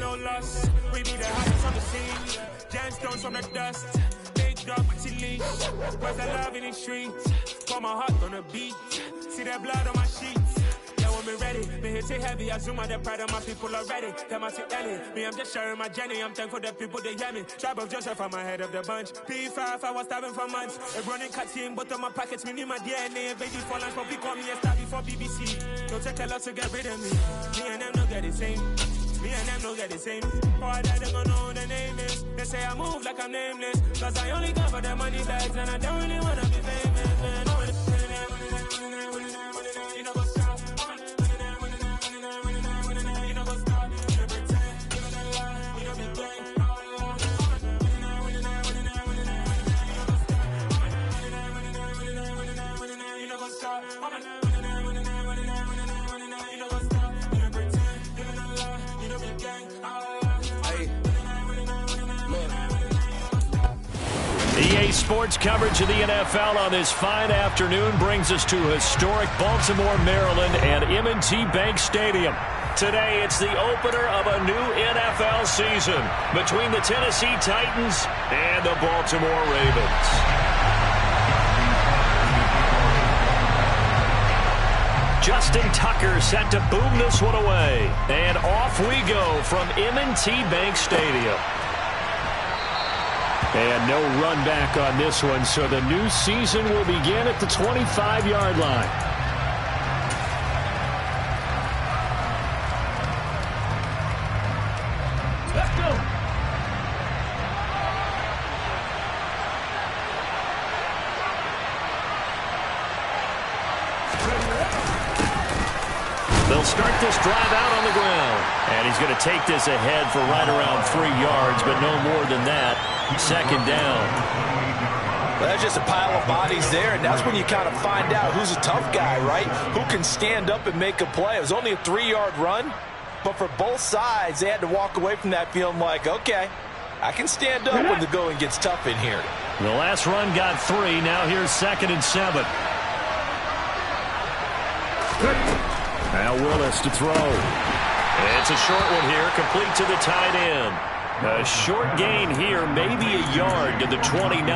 no loss. We be the hottest on the scene. Gemstones from the dust. Big dog, leash. Where's the love in the streets? Pour my heart on the beat. See that blood on my sheets. Yeah, when we ready, me hit it heavy. I zoom out the pride of my people already. Them I see Ellie. Me, I'm just sharing my journey. I'm thankful the people they hear me. Tribe of Joseph, I'm ahead of the bunch. P5, I was starving for months. A running cut team, but on my pockets, me need my DNA. Baby for lunch, but we call me a star before BBC. Don't take a lot to get rid of me. Me and them don't get the same. Me and them don't get the same. Boy, that they gonna know who the name is. They say I move like I'm nameless. Cause I only cover the money bags and I don't really wanna be famous, man. You know what's up? You know what's up? You pretend, you know that lie, you know the game. You know what's up? EA Sports coverage of the NFL on this fine afternoon brings us to historic Baltimore, Maryland and M&T Bank Stadium. Today, it's the opener of a new NFL season between the Tennessee Titans and the Baltimore Ravens. Justin Tucker set to boom this one away. And off we go from M&T Bank Stadium. And no run back on this one, so the new season will begin at the 25-yard line. Let's go. They'll start this drive out on the ground. And he's going to take this ahead for right around 3 yards, but no more than that. Second down. Well, that's just a pile of bodies there, and that's when you kind of find out who's a tough guy, right? Who can stand up and make a play. It was only a 3-yard run, but for both sides, they had to walk away from that feeling like, okay, I can stand up when the going gets tough in here. The last run got 3. Now here's 2nd and 7. Now Willis to throw. It's a short one here, complete to the tight end. A short gain here, maybe a yard to the 29.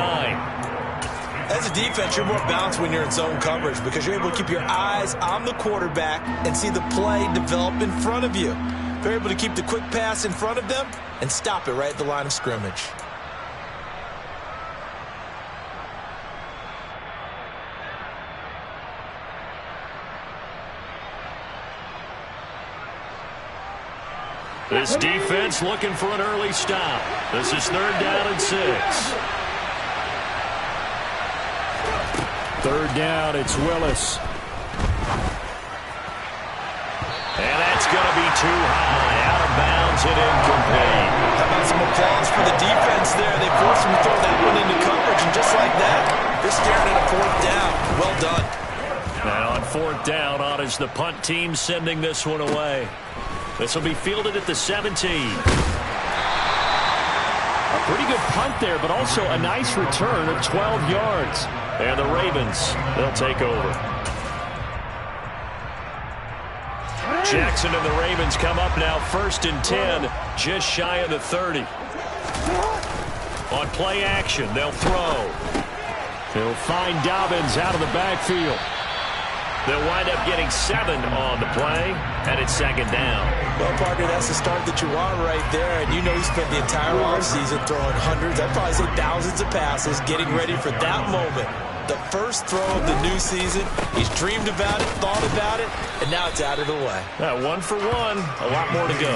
As a defense, you're more balanced when you're in zone coverage because you're able to keep your eyes on the quarterback and see the play develop in front of you. You're able to keep the quick pass in front of them and stop it right at the line of scrimmage. This defense looking for an early stop. This is 3rd down and 6. 3rd down, it's Willis. And that's going to be too high. Out of bounds and incomplete. How about some applause for the defense there? They forced him to throw that one into coverage, and just like that, they're staring at a 4th down. Well done. Now on 4th down, on is the punt team sending this one away. This will be fielded at the 17. A pretty good punt there, but also a nice return of 12 yards. And the Ravens, they'll take over. Jackson and the Ravens come up now 1st and 10, just shy of the 30. On play action, they'll throw. They'll find Dobbins out of the backfield. They'll wind up getting 7 on the play, and it's 2nd down. Well, partner, that's the start that you want right there. And you know he spent the entire offseason throwing hundreds, I'd probably say thousands of passes, getting ready for that moment. The first throw of the new season. He's dreamed about it, thought about it, and now it's out of the way. 1 for 1, a lot more to go.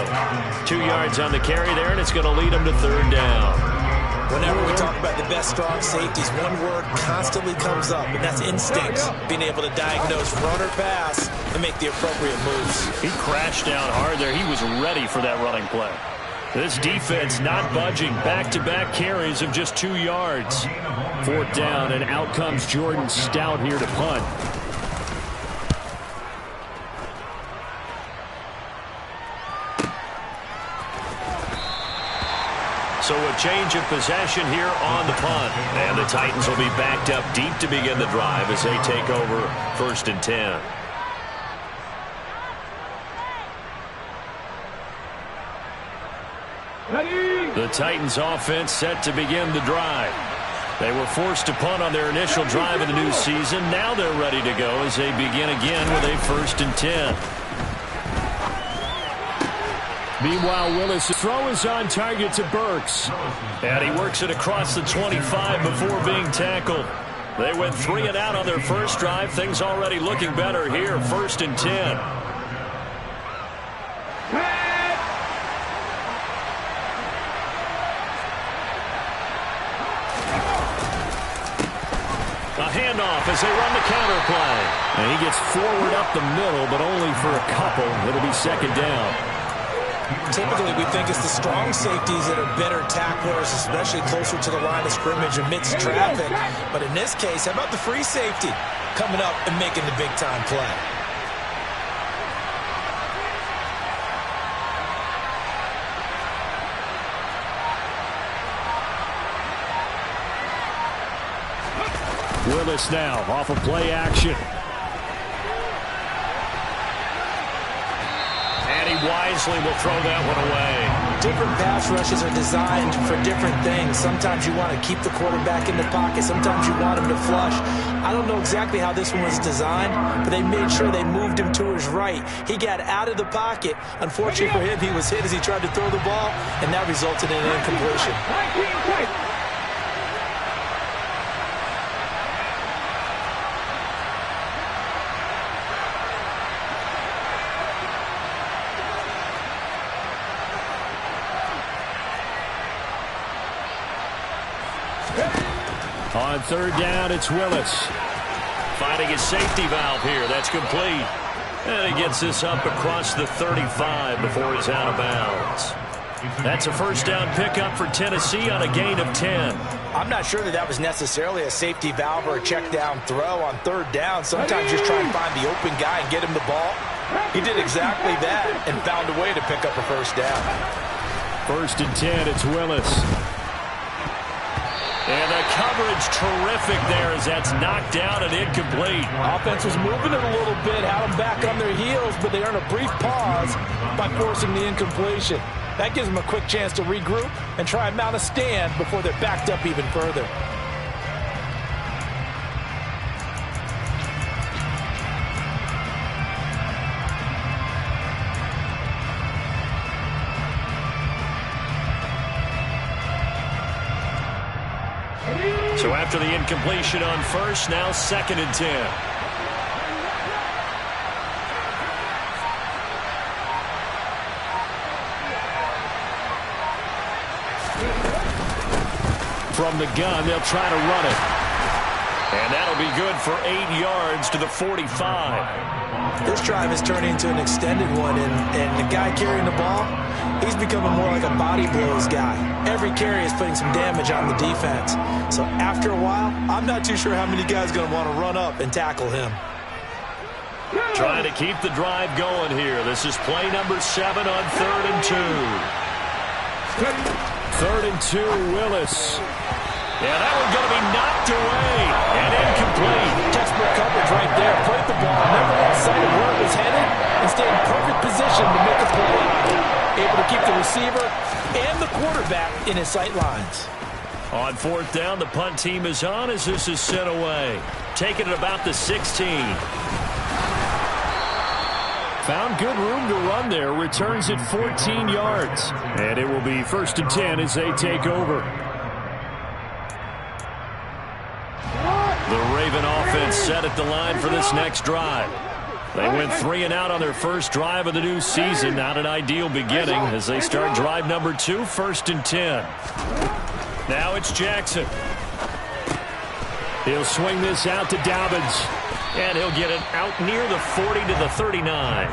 2 yards on the carry there, and it's going to lead him to 3rd down. Whenever we talk about the best strong safeties, one word constantly comes up, and that's instincts. Being able to diagnose run or pass and make the appropriate moves. He crashed down hard there. He was ready for that running play. This defense not budging. Back-to-back carries of just 2 yards. 4th down, and out comes Jordan Stout here to punt. So a change of possession here on the punt. And the Titans will be backed up deep to begin the drive as they take over 1st and 10. The Titans offense set to begin the drive. They were forced to punt on their initial drive of the new season. Now they're ready to go as they begin again with a 1st and 10. Meanwhile, Willis' throw is on target to Burks. And he works it across the 25 before being tackled. They went 3 and out on their first drive. Things already looking better here. 1st and 10. A handoff as they run the counter play. And he gets forward up the middle, but only for a couple. It'll be 2nd down. Typically, we think it's the strong safeties that are better tacklers, especially closer to the line of scrimmage amidst traffic. But in this case, how about the free safety coming up and making the big-time play? Willis now off of play action. And he wisely will throw that one away. Different pass rushes are designed for different things. Sometimes you want to keep the quarterback in the pocket. Sometimes you want him to flush. I don't know exactly how this one was designed, but they made sure they moved him to his right. He got out of the pocket. Unfortunately for him, he was hit as he tried to throw the ball, and that resulted in an incompletion. On 3rd down, it's Willis. Finding his safety valve here. That's complete. And he gets this up across the 35 before he's out of bounds. That's a 1st down pickup for Tennessee on a gain of 10. I'm not sure that was necessarily a safety valve or a check down throw on 3rd down. Sometimes just try and find the open guy and get him the ball. He did exactly that and found a way to pick up a 1st down. 1st and 10, it's Willis. And the coverage terrific there as that's knocked down and incomplete. Offense was moving it a little bit, had them back on their heels, but they earned a brief pause by forcing the incompletion. That gives them a quick chance to regroup and try and mount a stand before they're backed up even further. So after the incompletion on 1st, now 2nd and 10. From the gun, they'll try to run it. And that'll be good for 8 yards to the 45. This drive is turning into an extended one, and the guy carrying the ball, he's becoming more like a body blows guy. Every carry is putting some damage on the defense. So after a while, I'm not too sure how many guys are going to want to run up and tackle him. Trying to keep the drive going here. This is play number 7 on 3rd and 2. 3rd and 2, Willis. Yeah, that one's going to be knocked away and incomplete. Textbook coverage right there. Played the ball, never lost sight of where it was headed, and stayed in perfect position to make a play. Able to keep the receiver and the quarterback in his sight lines. On 4th down, the punt team is on as this is sent away. Taking it about the 16. Found good room to run there. Returns it 14 yards. And it will be 1st and 10 as they take over. The Raven offense set at the line for this next drive. They went 3 and out on their first drive of the new season. Not an ideal beginning as they start drive number 2, 1st and 10. Now it's Jackson. He'll swing this out to Dobbins. And he'll get it out near the 40 to the 39.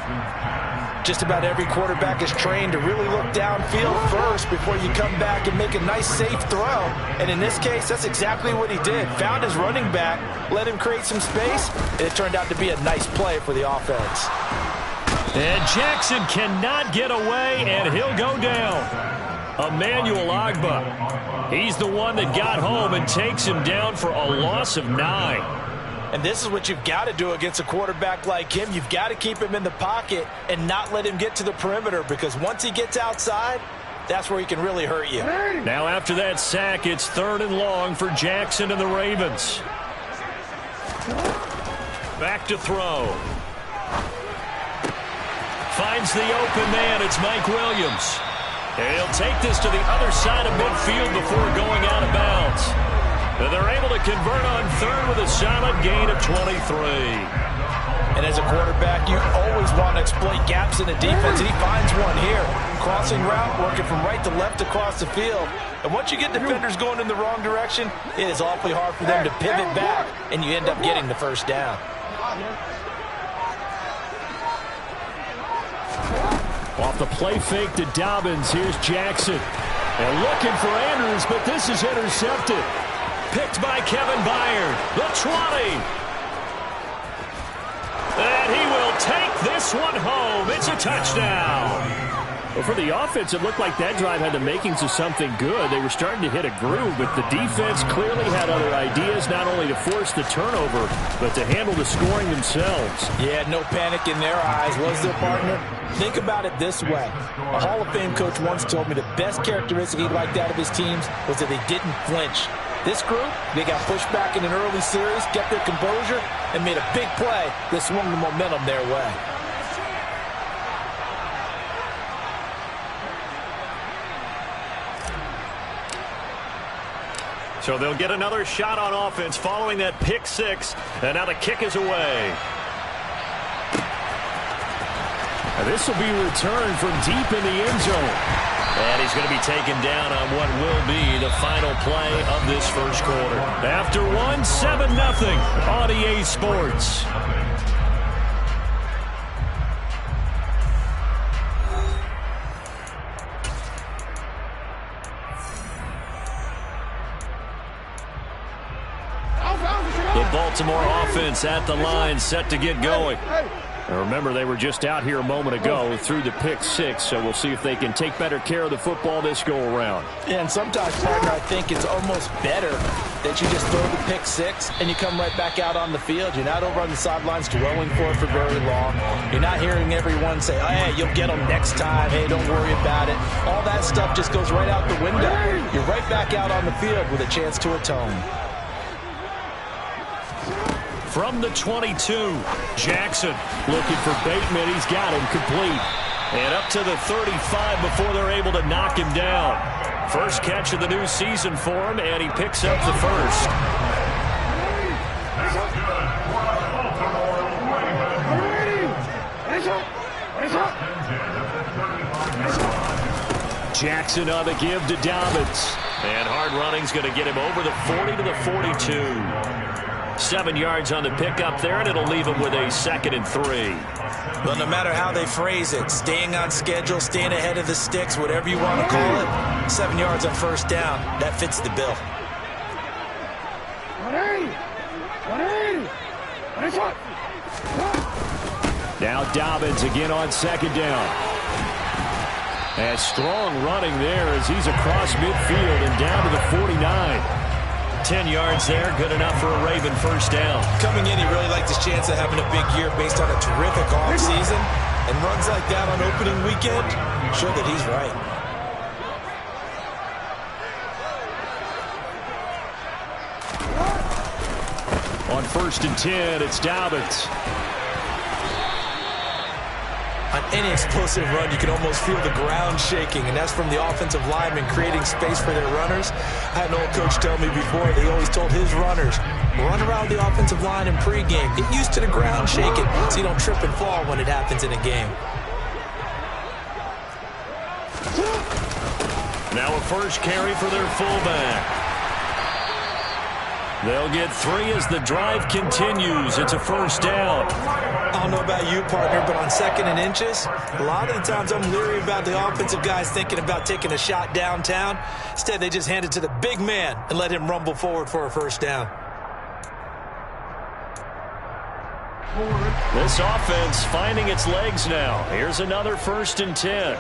Just about every quarterback is trained to really look downfield first before you come back and make a nice, safe throw. And in this case, that's exactly what he did. Found his running back, let him create some space, and it turned out to be a nice play for the offense. And Jackson cannot get away, and he'll go down. Emmanuel Agba. He's the one that got home and takes him down for a loss of 9. And this is what you've got to do against a quarterback like him. You've got to keep him in the pocket and not let him get to the perimeter, because once he gets outside, that's where he can really hurt you. Now after that sack, it's 3rd and long for Jackson and the Ravens. Back to throw. Finds the open man. It's Mike Williams. And he'll take this to the other side of midfield before going out of bounds. And they're able to convert on 3rd with a solid gain of 23. And as a quarterback, you always want to exploit gaps in the defense, and he finds one here. Crossing route, working from right to left across the field. And once you get defenders going in the wrong direction, it is awfully hard for them to pivot back, and you end up getting the first down. Off the play fake to Dobbins, here's Jackson. And looking for Andrews, but this is intercepted. Picked by Kevin Byard. The 20. And he will take this one home. It's a touchdown. Well, for the offense, it looked like that drive had the makings of something good. They were starting to hit a groove, but the defense clearly had other ideas, not only to force the turnover, but to handle the scoring themselves. Yeah, no panic in their eyes, was there, partner? Think about it this way. A Hall of Fame coach once told me the best characteristic he liked out of his teams was that they didn't flinch. This group, they got pushed back in an early series, kept their composure, and made a big play that swung the momentum their way. So they'll get another shot on offense following that pick six. And now the kick is away. And this will be returned from deep in the end zone. And he's going to be taken down on what will be the final play of this first quarter. After one, 7-0 on EA Sports. The Baltimore offense at the line, set to get going. Now remember, they were just out here a moment ago through the pick six, so we'll see if they can take better care of the football this go-around. Yeah, and sometimes, partner, I think it's almost better that you just throw the pick six and you come right back out on the field. You're not over on the sidelines dwelling for it for very long. You're not hearing everyone say, oh, hey, you'll get them next time. Hey, don't worry about it. All that stuff just goes right out the window. You're right back out on the field with a chance to atone. From the 22, Jackson looking for Bateman. He's got him complete. And up to the 35 before they're able to knock him down. First catch of the new season for him, and he picks up the first. Jackson on the give to Dobbins. And hard running's going to get him over the 40 to the 42. 7 yards on the pickup there, and it'll leave him with a 2nd and 3. Well, no matter how they phrase it, staying on schedule, staying ahead of the sticks, whatever you want to call it, 7 yards on first down, that fits the bill. Now Dobbins again on 2nd down. And strong running there as he's across midfield and down to the 49. 10 yards there, good enough for a Raven first down. Coming in, he really liked his chance of having a big year based on a terrific offseason. And runs like that on opening weekend show that he's right. On 1st and 10, it's Dobbins. On any explosive run, you can almost feel the ground shaking, and that's from the offensive linemen creating space for their runners. I had an old coach tell me before, they always told his runners, run around the offensive line in pregame. Get used to the ground shaking so you don't trip and fall when it happens in a game. Now a first carry for their fullback. They'll get 3 as the drive continues. It's a first down. I don't know about you, partner, but on 2nd and inches, a lot of the times I'm leery about the offensive guys thinking about taking a shot downtown. Instead, they just hand it to the big man and let him rumble forward for a first down. This offense finding its legs now. Here's another 1st and 10.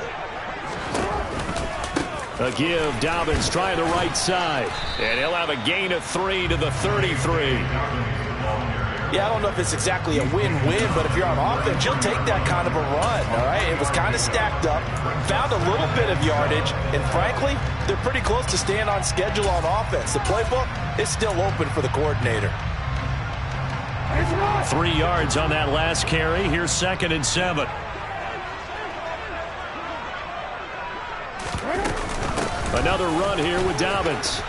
A give, Dobbins trying the right side. And he'll have a gain of 3 to the 33. Yeah, I don't know if it's exactly a win-win, but if you're on offense, you'll take that kind of a run, all right? It was kind of stacked up, found a little bit of yardage, and frankly, they're pretty close to staying on schedule on offense. The playbook is still open for the coordinator. 3 yards on that last carry. Here's 2nd and 7. Another run here with Dobbins.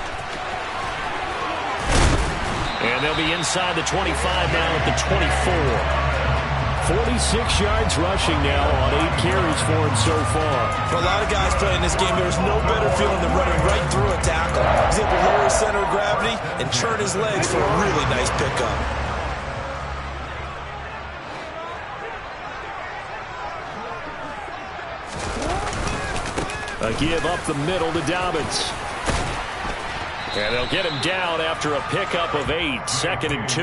And they'll be inside the 25 now at the 24. 46 yards rushing now on 8 carries for him so far. For a lot of guys playing this game, there's no better feeling than running right through a tackle. He's able to lower his center of gravity and churn his legs for a really nice pickup. A give up the middle to Dobbins. And they'll get him down after a pickup of 8, 2nd and 2.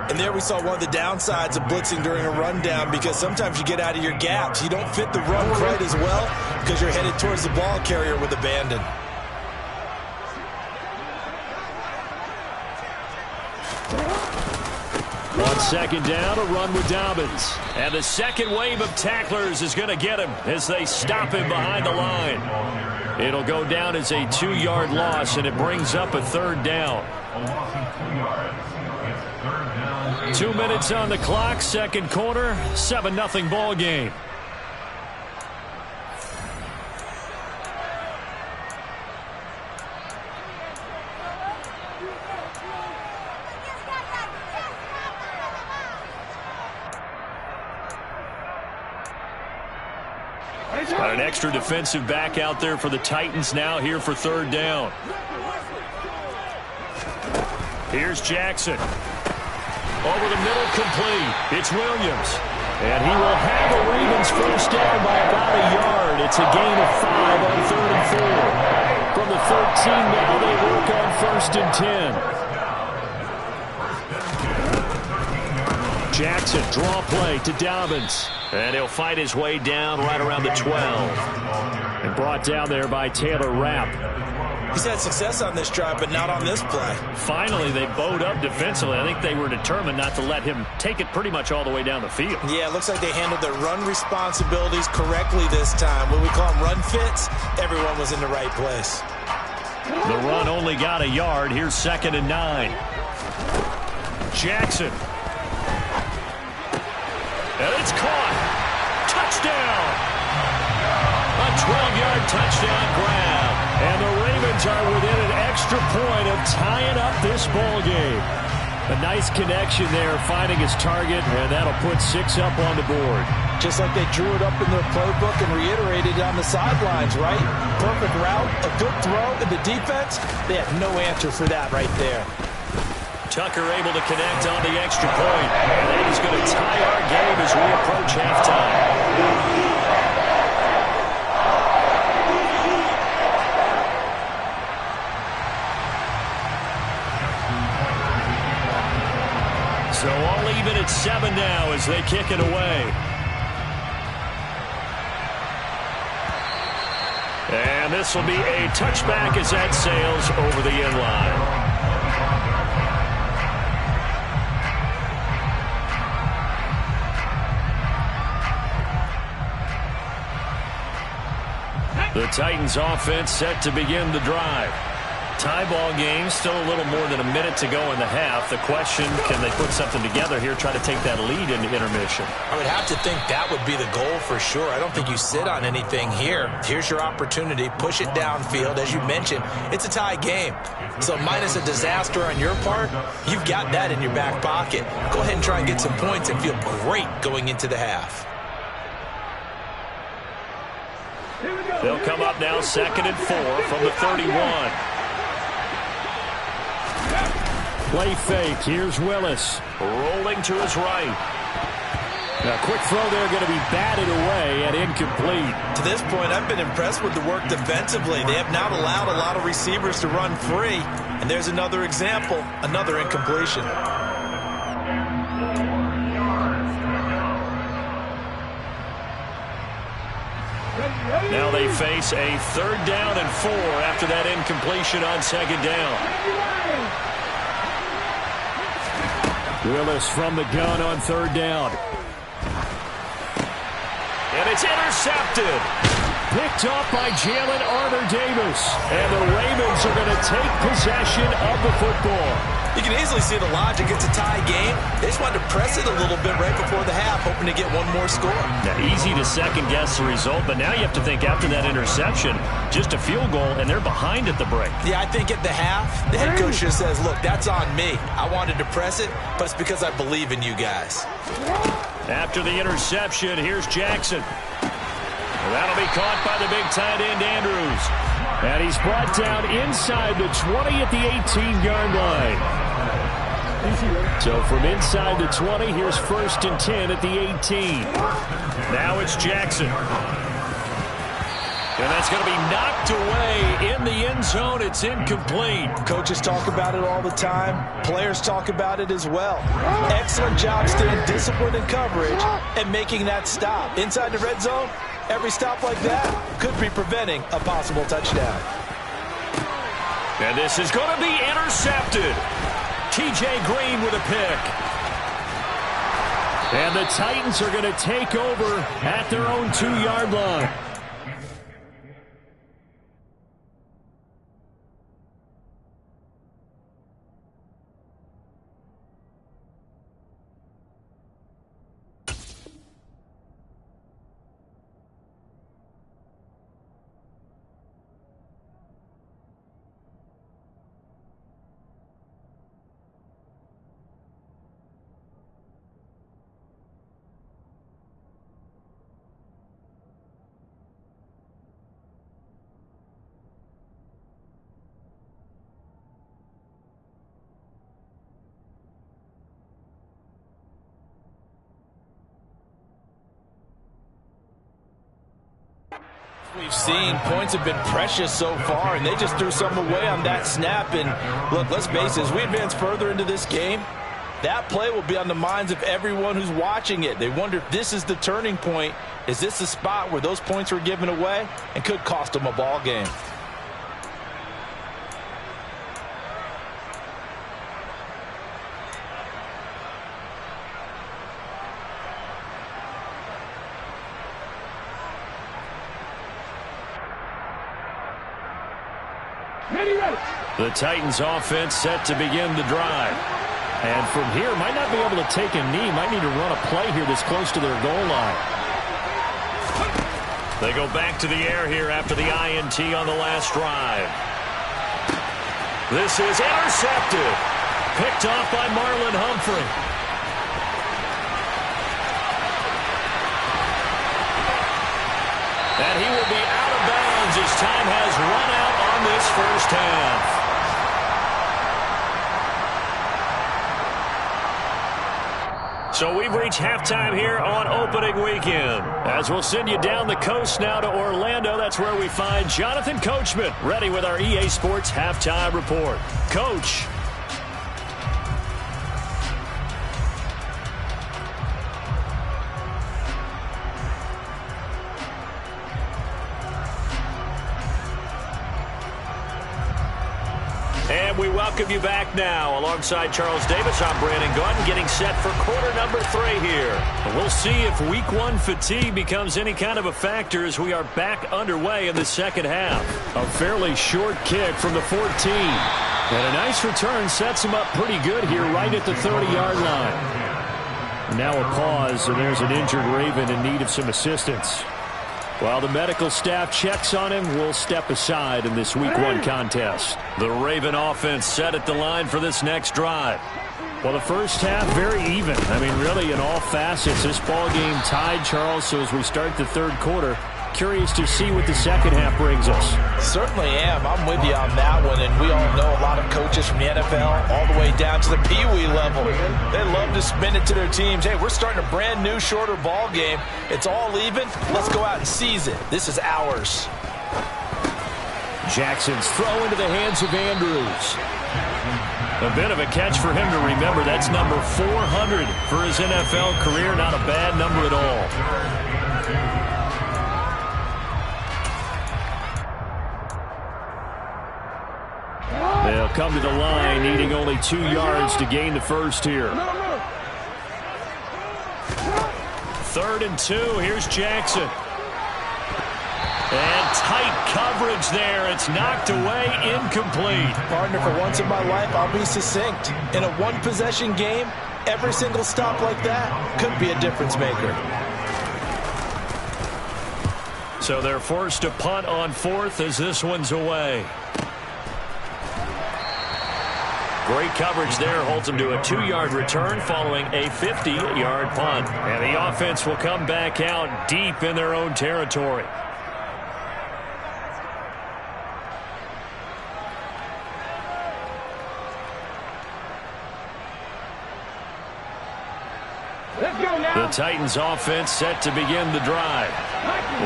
And there we saw one of the downsides of blitzing during a rundown, because sometimes you get out of your gaps. You don't fit the run quite as well because you're headed towards the ball carrier with abandon. On 2nd down, a run with Dobbins. And the second wave of tacklers is going to get him as they stop him behind the line. It'll go down as a 2-yard loss, and it brings up a 3rd down. 2 minutes on the clock, 2nd quarter, 7-0 ball game. Got an extra defensive back out there for the Titans now here for 3rd down. Here's Jackson. Over the middle, complete. It's Williams. And he will have the Ravens first down by about a yard. It's a gain of 5 on 3rd and 4. From the 13 now, they work on 1st and 10. Jackson, draw play to Dobbins. And he'll fight his way down right around the 12. And brought down there by Taylor Rapp. He's had success on this drive, but not on this play. Finally, they bowed up defensively. I think they were determined not to let him take it pretty much all the way down the field. Yeah, it looks like they handled their run responsibilities correctly this time. When we call them run fits, everyone was in the right place. The run only got a yard. Here's 2nd and 9. Jackson. And it's caught. Touchdown. A 12-yard touchdown grab. And the Ravens are within an extra point of tying up this ball game. A nice connection there, finding his target, and that'll put 6 up on the board. Just like they drew it up in their playbook and reiterated on the sidelines, right? Perfect route, a good throw, and the defense, they had no answer for that right there. Tucker able to connect on the extra point. And that is going to tie our game as we approach halftime. So all even at 7 now as they kick it away. And this will be a touchback as that sails over the end line. The Titans offense set to begin the drive. Tie ball game, still a little more than a minute to go in the half. The question, can they put something together here, try to take that lead into intermission? I would have to think that would be the goal for sure. I don't think you sit on anything here. Here's your opportunity. Push it downfield. As you mentioned, it's a tie game. So minus a disaster on your part, you've got that in your back pocket. Go ahead and try and get some points and feel great going into the half. They'll come up now 2nd and 4 from the 31. Play fake. Here's Willis. Rolling to his right. A quick throw there going to be batted away and incomplete. To this point, I've been impressed with the work defensively. They have not allowed a lot of receivers to run free. And there's another example, another incompletion. Now they face a 3rd down and 4 after that incompletion on 2nd down. Willis from the gun on third down. And it's intercepted. Picked off by Jalen Armour-Davis. And the Ravens are going to take possession of the football. You can easily see the logic. It's a tie game. They just wanted to press it a little bit right before the half, hoping to get one more score. Now, easy to second-guess the result, but now you have to think after that interception, just a field goal, and they're behind at the break. Yeah, I think at the half, the head coach just says, look, that's on me. I wanted to press it, but it's because I believe in you guys. After the interception, here's Jackson. That'll be caught by the big tight end, Andrews. And he's brought down inside the 20 at the 18-yard line. So from inside the 20, here's 1st and 10 at the 18. Now it's Jackson. And that's going to be knocked away in the end zone. It's incomplete. Coaches talk about it all the time. Players talk about it as well. Excellent job staying disciplined in coverage and making that stop. Inside the red zone, every stop like that could be preventing a possible touchdown. And this is going to be intercepted. T.J. Green with a pick. And the Titans are going to take over at their own 2-yard line. We've seen points have been precious so far, and they just threw some away on that snap. And look, let's face it, as we advance further into this game, that play will be on the minds of everyone who's watching it. They wonder if this is the turning point. Is this the spot where those points were given away and could cost them a ball game? The Titans offense set to begin the drive. And from here, might not be able to take a knee. Might need to run a play here this close to their goal line. They go back to the air here after the INT on the last drive. This is intercepted. Picked off by Marlon Humphrey. And he will be out of bounds as time has run out on this first half. So we've reached halftime here on opening weekend. As we'll send you down the coast now to Orlando, that's where we find Jonathan Coachman, ready with our EA Sports Halftime Report. Coach. And we welcome you back now. Alongside Charles Davis, I'm Brandon Gordon, getting set for quarter number 3 here. We'll see if week 1 fatigue becomes any kind of a factor as we are back underway in the second half. A fairly short kick from the 14. And a nice return sets him up pretty good here right at the 30-yard line. Now a pause, and there's an injured Raven in need of some assistance. While the medical staff checks on him, we'll step aside in this week 1 contest. The Raven offense set at the line for this next drive. Well, the first half, very even. I mean, really in all facets, this ball game tied, Charles. So as we start the third quarter, curious to see what the second half brings us. Certainly am. I'm with you on that one. And we all know a lot of coaches from the NFL all the way down to the Pee-wee level. They love to spin it to their teams. Hey, we're starting a brand new, shorter ball game. It's all even. Let's go out and seize it. This is ours. Jackson's throw into the hands of Andrews. A bit of a catch for him to remember. That's number 400 for his NFL career. Not a bad number at all. They'll come to the line, needing only 2 yards to gain the first here. 3rd and 2. Here's Jackson. And tight coverage there. It's knocked away, incomplete. Partner, for once in my life, I'll be succinct. In a one-possession game, every single stop like that could be a difference maker. So they're forced to punt on 4th as this one's away. Great coverage there holds them to a 2-yard return following a 50-yard punt. And the offense will come back out deep in their own territory. The Titans offense set to begin the drive.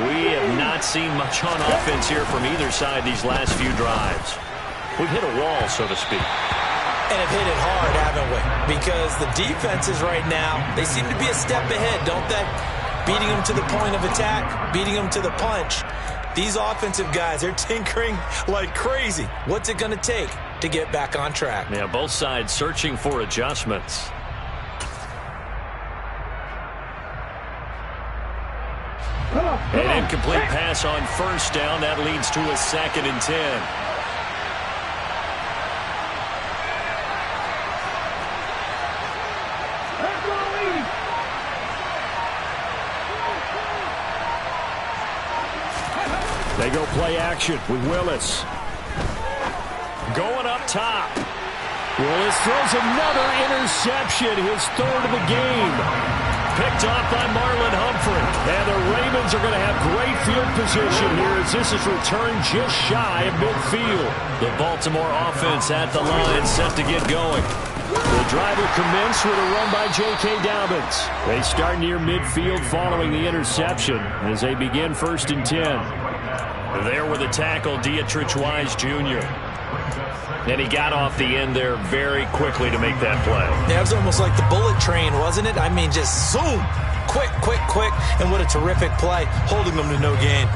We have not seen much on offense here from either side these last few drives. We've hit a wall, so to speak. And have hit it hard, haven't we? Because the defenses right now, they seem to be a step ahead, don't they? Beating them to the point of attack, beating them to the punch. These offensive guys, they're tinkering like crazy. What's it going to take to get back on track? Yeah, both sides searching for adjustments. An incomplete pass on 1st down. That leads to a 2nd and 10. They go play action with Willis. Going up top. Willis throws another interception, his 3rd of the game. Picked off by Marlon Humphrey. And the Ravens are going to have great field position here as this is returned just shy of midfield. The Baltimore offense at the line set to get going. The drive will commence with a run by J.K. Dobbins. They start near midfield following the interception as they begin 1st and 10. There with the tackle, Dietrich Wise Jr. And he got off the end there very quickly to make that play. Yeah, it was almost like the bullet train, wasn't it? I mean, just zoom. Quick, quick, quick. And what a terrific play, holding them to no gain.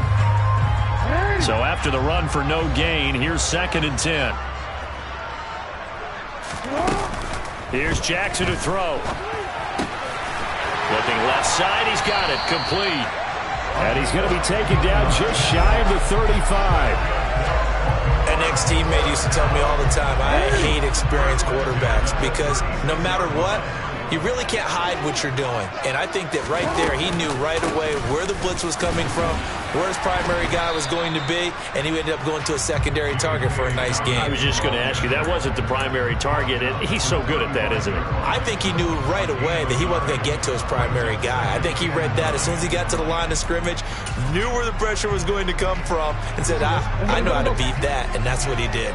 So after the run for no gain, here's 2nd and 10. Here's Jackson to throw. Looking left side, he's got it, complete. And he's going to be taken down just shy of the 35. An ex-teammate used to tell me all the time, I hate experienced quarterbacks because no matter what, you really can't hide what you're doing. And I think that right there, he knew right away where the blitz was coming from, where his primary guy was going to be, and he ended up going to a secondary target for a nice game. I was just going to ask you, that wasn't the primary target. He's so good at that, isn't he? I think he knew right away that he wasn't going to get to his primary guy. I think he read that as soon as he got to the line of scrimmage, knew where the pressure was going to come from, and said, I know how to beat that, and that's what he did.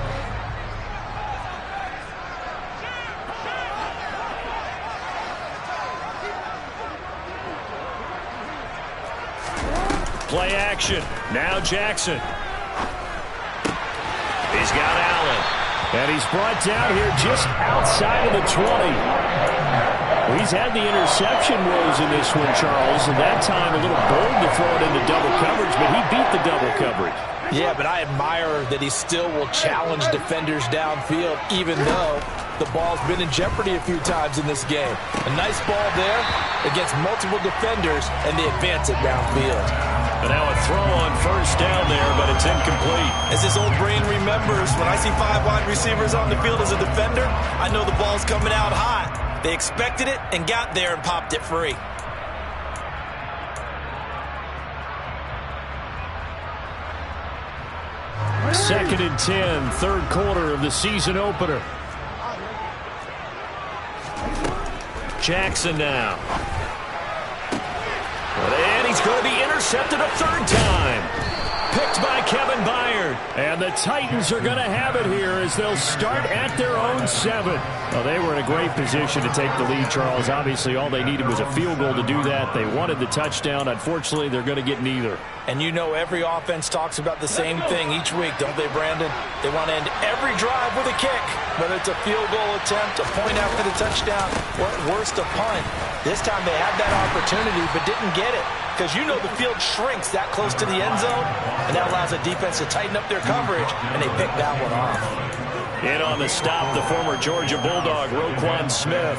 Play action. Now Jackson. He's got Allen. And he's brought down here just outside of the 20. Well, he's had the interception woes in this one, Charles. And that time a little bold to throw it into double coverage, but he beat the double coverage. Yeah, but I admire that he still will challenge defenders downfield, even though the ball's been in jeopardy a few times in this game. A nice ball there against multiple defenders, and they advance it downfield. And now a throw on 1st down there, but it's incomplete. As his old brain remembers, when I see 5 wide receivers on the field as a defender, I know the ball's coming out hot. They expected it and got there and popped it free. Second and 10, 3rd quarter of the season opener. Jackson now. And he's going to be intercepted a 3rd time. Picked by Kevin Byard. And the Titans are going to have it here as they'll start at their own 7. Well, they were in a great position to take the lead, Charles. Obviously, all they needed was a field goal to do that. They wanted the touchdown. Unfortunately, they're going to get neither. And you know every offense talks about the same thing each week, don't they, Brandon? They want to end every drive with a kick, whether it's a field goal attempt, a point after the touchdown, or at worst, a punt. This time they had that opportunity but didn't get it because you know the field shrinks that close to the end zone, and that allows the defense to tighten up their coverage, and they pick that one off. In on the stop, the former Georgia Bulldog, Roquan Smith.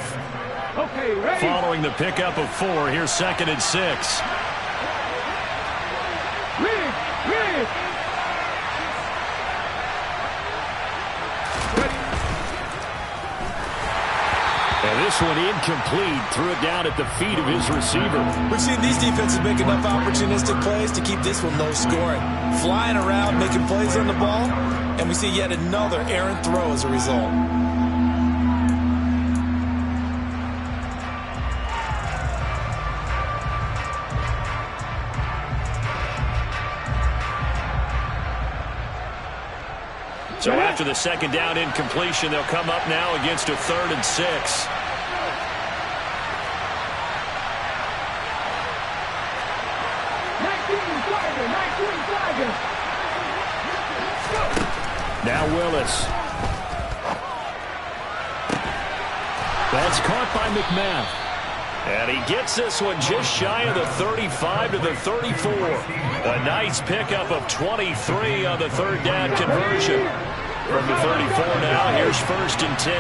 Following the pickup of 4, here's 2nd and 6. And this one incomplete. Threw it down at the feet of his receiver. We've seen these defenses make enough opportunistic plays to keep this one low scoring. Flying around, making plays on the ball, and we see yet another errant throw as a result. So after the 2nd down incompletion, they'll come up now against a 3rd and 6. Now Willis. That's caught by McMath. And he gets this one just shy of the 35 to the 34. A nice pickup of 23 on the 3rd down conversion. From the 34 now, here's 1st and 10.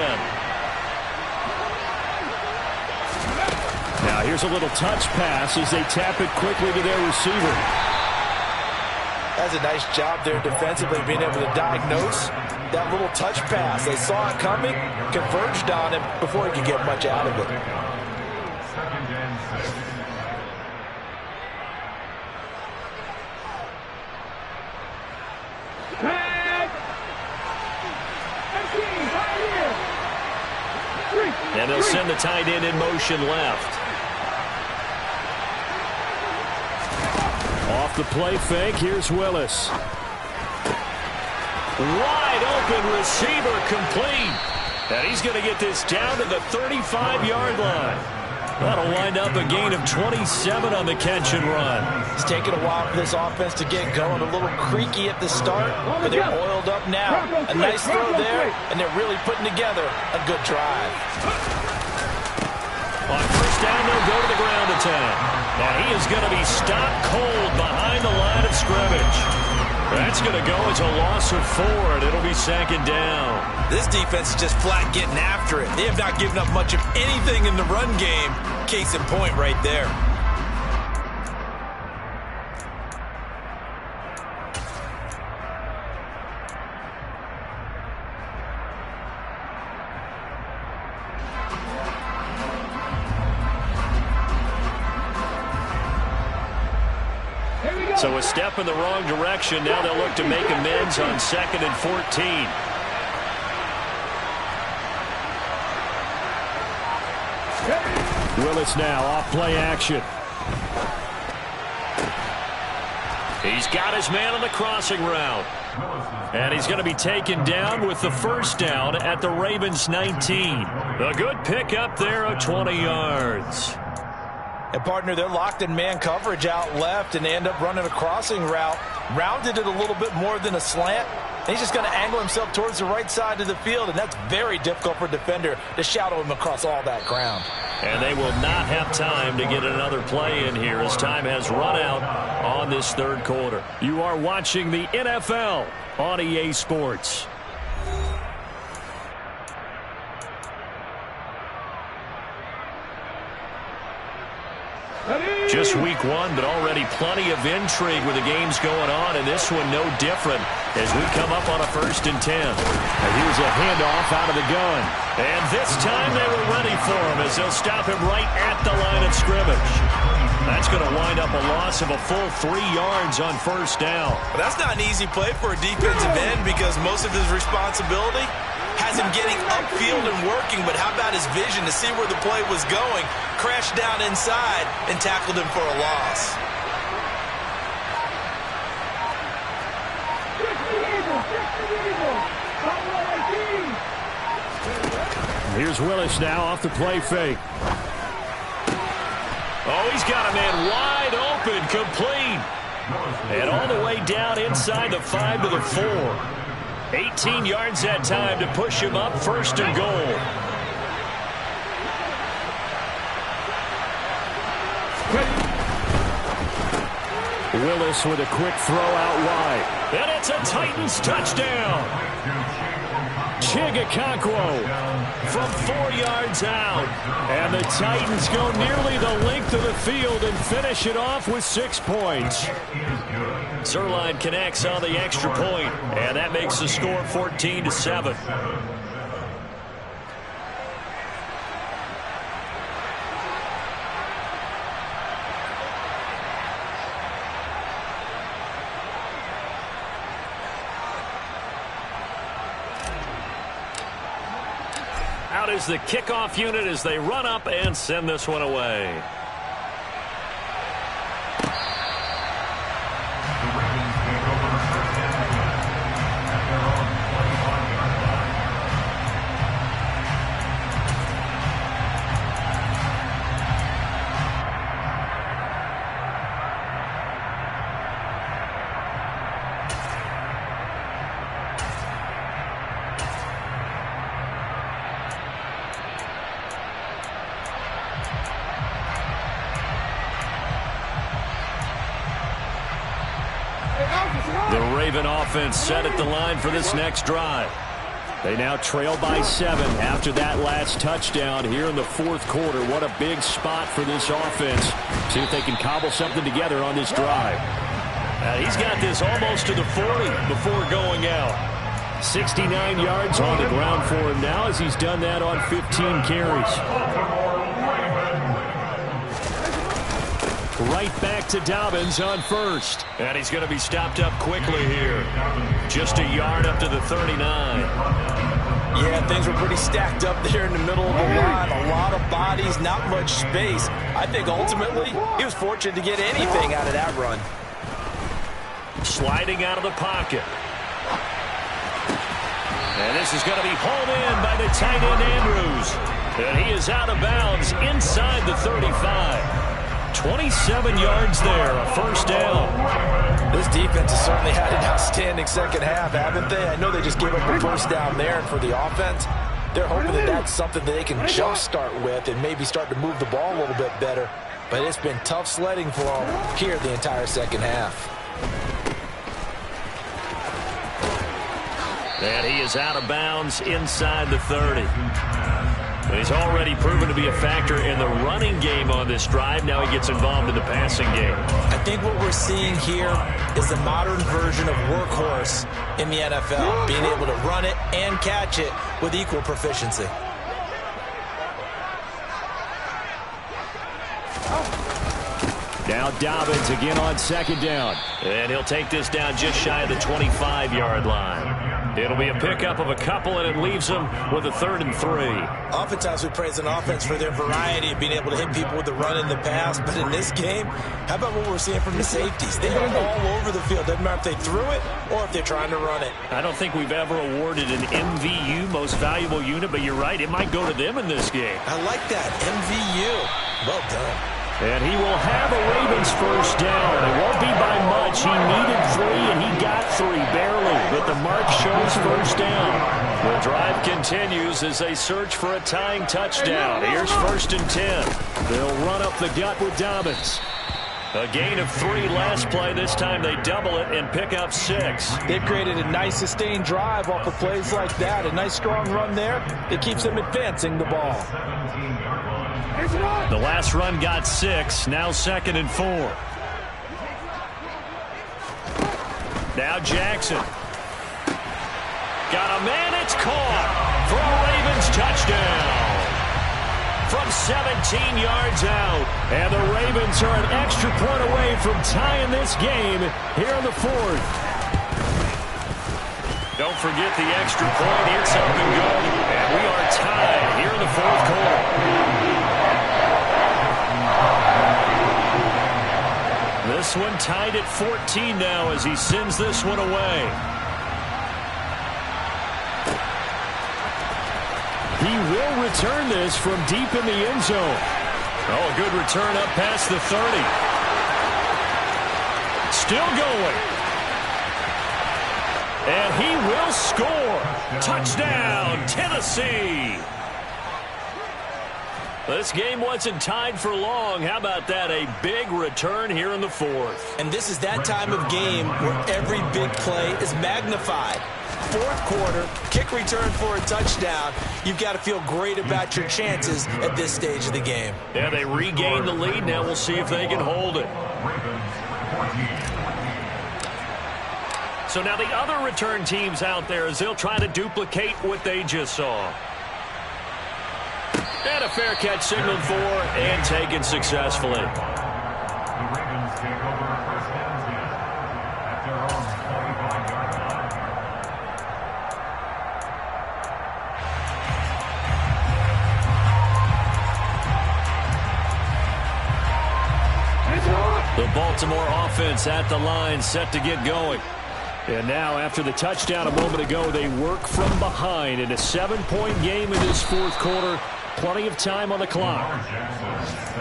Now here's a little touch pass as they tap it quickly to their receiver. That's a nice job there defensively, being able to diagnose that little touch pass. They saw it coming, converged on him before he could get much out of it. And they'll send the tight end in motion left. Off the play fake, here's Willis. Wide open receiver complete. And he's going to get this down to the 35-yard line. That'll wind up a gain of 27 on the catch and run. It's taken a while for this offense to get going. A little creaky at the start, but they're oiled up now. A nice throw there, and they're really putting together a good drive. On 1st down, they'll go to the ground attack. Now he is going to be stopped cold behind the line of scrimmage. That's going to go as a loss of 4, and it'll be 2nd down. This defense is just flat getting after it. They have not given up much of anything in the run game. Case in point right there. So a step in the wrong direction. Now they'll look to make amends on 2nd and 14. Willis now off play action. He's got his man on the crossing route. And he's going to be taken down with the 1st down at the Ravens 19. A good pickup there of 20 yards. And, partner, they're locked in man coverage out left, and they end up running a crossing route. Rounded it a little bit more than a slant. And he's just going to angle himself towards the right side of the field, and that's very difficult for a defender to shadow him across all that ground. And they will not have time to get another play in here as time has run out on this 3rd quarter. You are watching the NFL on EA Sports. Just week 1, but already plenty of intrigue with the games going on, and this one no different as we come up on a 1st and 10. And here's a handoff out of the gun. And this time they were ready for him as they'll stop him right at the line of scrimmage. That's going to wind up a loss of a full 3 yards on 1st down. Well, that's not an easy play for a defensive end because most of his responsibility has him getting upfield and working, but how about his vision to see where the play was going, crashed down inside, and tackled him for a loss. Here's Willis now off the play fake. Oh, he's got a man wide open, complete. And all the way down inside the 5 to the 4. 18 yards that time to push him up 1st and goal. Willis with a quick throw out wide. And it's a Titans touchdown. Chigakonkwo from 4 yards out. And the Titans go nearly the length of the field and finish it off with 6 points. Zerline connects on the extra point, and that makes the score 14-7. Out is the kickoff unit as they run up and send this one away. The Raven offense set at the line for this next drive. They now trail by 7 after that last touchdown here in the fourth quarter. What a big spot for this offense. See if they can cobble something together on this drive. He's got this almost to the 40 before going out. 69 yards on the ground for him now as he's done that on 15 carries. Right back to Dobbins on first. And he's going to be stopped up quickly here. Just a yard up to the 39. Yeah, things were pretty stacked up there in the middle of the line. A lot of bodies, not much space. I think ultimately he was fortunate to get anything out of that run. Sliding out of the pocket. And this is going to be hauled in by the tight end Andrews. And he is out of bounds inside the 35. 27 yards there, a first down. This defense has certainly had an outstanding second half, haven't they? I know they just gave up a first down there, and for the offense, they're hoping that that's something that they can jumpstart with and maybe start to move the ball a little bit better. But it's been tough sledding for them here the entire second half. And he is out of bounds inside the 30. He's already proven to be a factor in the running game on this drive. Now he gets involved in the passing game. I think what we're seeing here is the modern version of workhorse in the NFL, being able to run it and catch it with equal proficiency. Now Dobbins again on second down. And he'll take this down just shy of the 25-yard line. It'll be a pickup of a couple, and it leaves them with a 3rd and 3. Oftentimes we praise an offense for their variety of being able to hit people with the run and the pass. But in this game, how about what we're seeing from the safeties? They are all over the field. Doesn't matter if they threw it or if they're trying to run it. I don't think we've ever awarded an MVU, most valuable unit, but you're right, it might go to them in this game. I like that, MVU. Well done. And he will have a Ravens first down. It won't be by much. He needed 3, and he got 3, barely. But the mark shows first down. The drive continues as they search for a tying touchdown. Here's 1st and 10. They'll run up the gut with Dobbins. A gain of 3 last play. This time they double it and pick up 6. They've created a nice sustained drive off of plays like that. A nice strong run there. It keeps them advancing the ball. The last run got 6. Now 2nd and 4. Now Jackson. Got a man. It's caught for a Ravens touchdown. From 17 yards out. And the Ravens are an extra point away from tying this game here in the 4th. Don't forget the extra point. It's up and go. And we are tied here in the 4th quarter. This one tied at 14 now as he sends this one away. He will return this from deep in the end zone. Oh, a good return up past the 30. Still going. And he will score. Touchdown, Tennessee. This game wasn't tied for long. How about that? A big return here in the 4th. And this is that time of game where every big play is magnified. fourth quarter, kick return for a touchdown. You've got to feel great about your chances at this stage of the game. Yeah, they regain the lead. Now we'll see if they can hold it. So now the other return teams out there as they'll try to duplicate what they just saw. And a fair catch signaled for and taken successfully. The Ravens take over first and 10 at their own 45-yard line. The Baltimore offense at the line, set to get going. And now, after the touchdown a moment ago, they work from behind in a 7-point game in this fourth quarter. Plenty of time on the clock.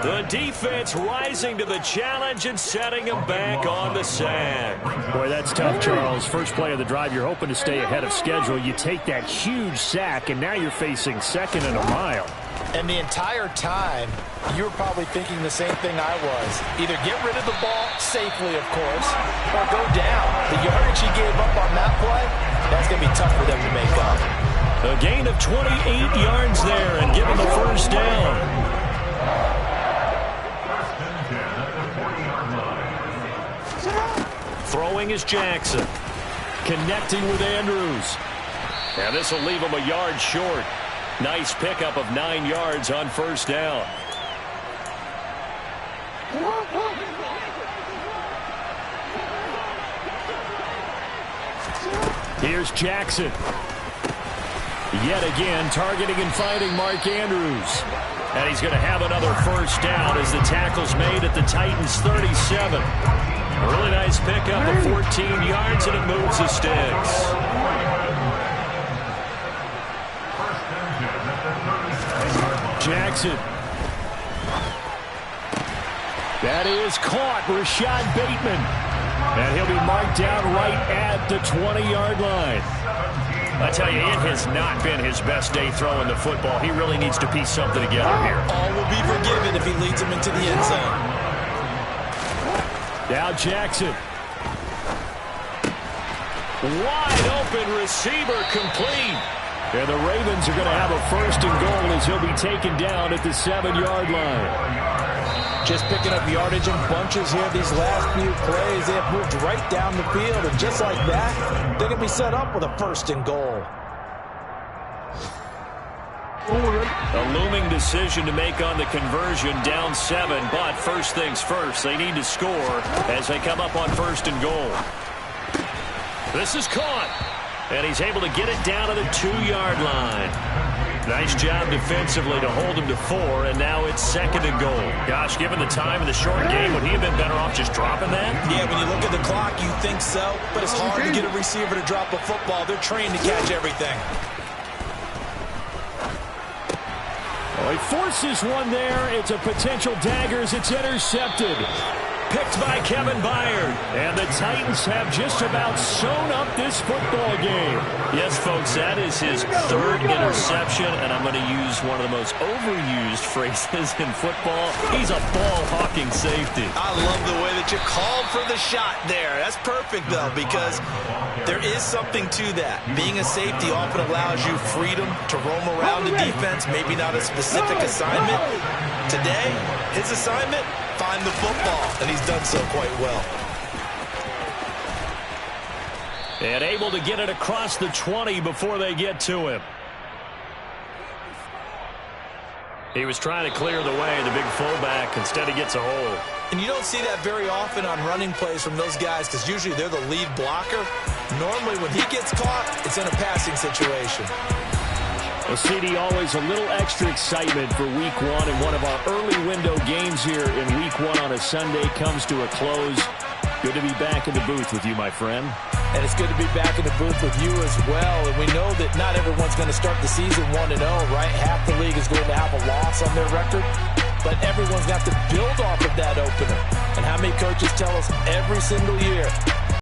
The defense rising to the challenge and setting them back on the sack. Boy, that's tough, Charles. First play of the drive, you're hoping to stay ahead of schedule. You take that huge sack, and now you're facing second and a mile. And the entire time, you were probably thinking the same thing I was. Either get rid of the ball safely, of course, or go down. The yardage he gave up on that play, that's going to be tough for them to make up. A gain of 28 yards there and give him the first down. Throwing is Jackson. Connecting with Andrews. And this will leave him a yard short. Nice pickup of 9 yards on first down. Here's Jackson. Yet again, targeting and finding Mark Andrews. And he's going to have another first down as the tackle's made at the Titans' 37. A really nice pickup of 14 yards, and it moves the sticks. Jackson. That is caught. Rashad Bateman. And he'll be marked down right at the 20-yard line. I tell you, it has not been his best day throwing the football. He really needs to piece something together here. All will be forgiven if he leads him into the end zone. Now Jackson. Wide open receiver complete. And the Ravens are going to have a first and goal as he'll be taken down at the 7-yard line. Just picking up yardage in bunches here these last few plays. They have moved right down the field, and just like that, they're going to be set up with a first and goal. A looming decision to make on the conversion, down 7, but first things first, they need to score as they come up on first and goal. This is caught, and he's able to get it down to the 2-yard line. Nice job defensively to hold him to 4, and now it's second and goal. Gosh, given the time of the short game, would he have been better off just dropping that? Yeah, when you look at the clock, you think so, but it's hard to get a receiver to drop a football. They're trained to catch everything. Oh, he forces one there. It's a potential dagger as it's intercepted. Picked by Kevin Byard. And the Titans have just about sewn up this football game. Yes, folks, that is his 3rd interception, and I'm going to use one of the most overused phrases in football. He's a ball-hawking safety. I love the way that you called for the shot there. That's perfect, though, because there is something to that. Being a safety often allows you freedom to roam around the defense, maybe not a specific assignment. Today, his assignment, find the football, and he's done so quite well. And able to get it across the 20 before they get to him. He was trying to clear the way, the big fullback. Instead, he gets a hold. And you don't see that very often on running plays from those guys because usually they're the lead blocker. Normally, when he gets caught, it's in a passing situation. Well, CD, always a little extra excitement for Week 1, and one of our early window games here in Week 1 on a Sunday comes to a close. Good to be back in the booth with you, my friend. And it's good to be back in the booth with you as well. And we know that not everyone's going to start the season 1-0, right? Half the league is going to have a loss on their record. But everyone's got to build off of that opener. And how many coaches tell us every single year,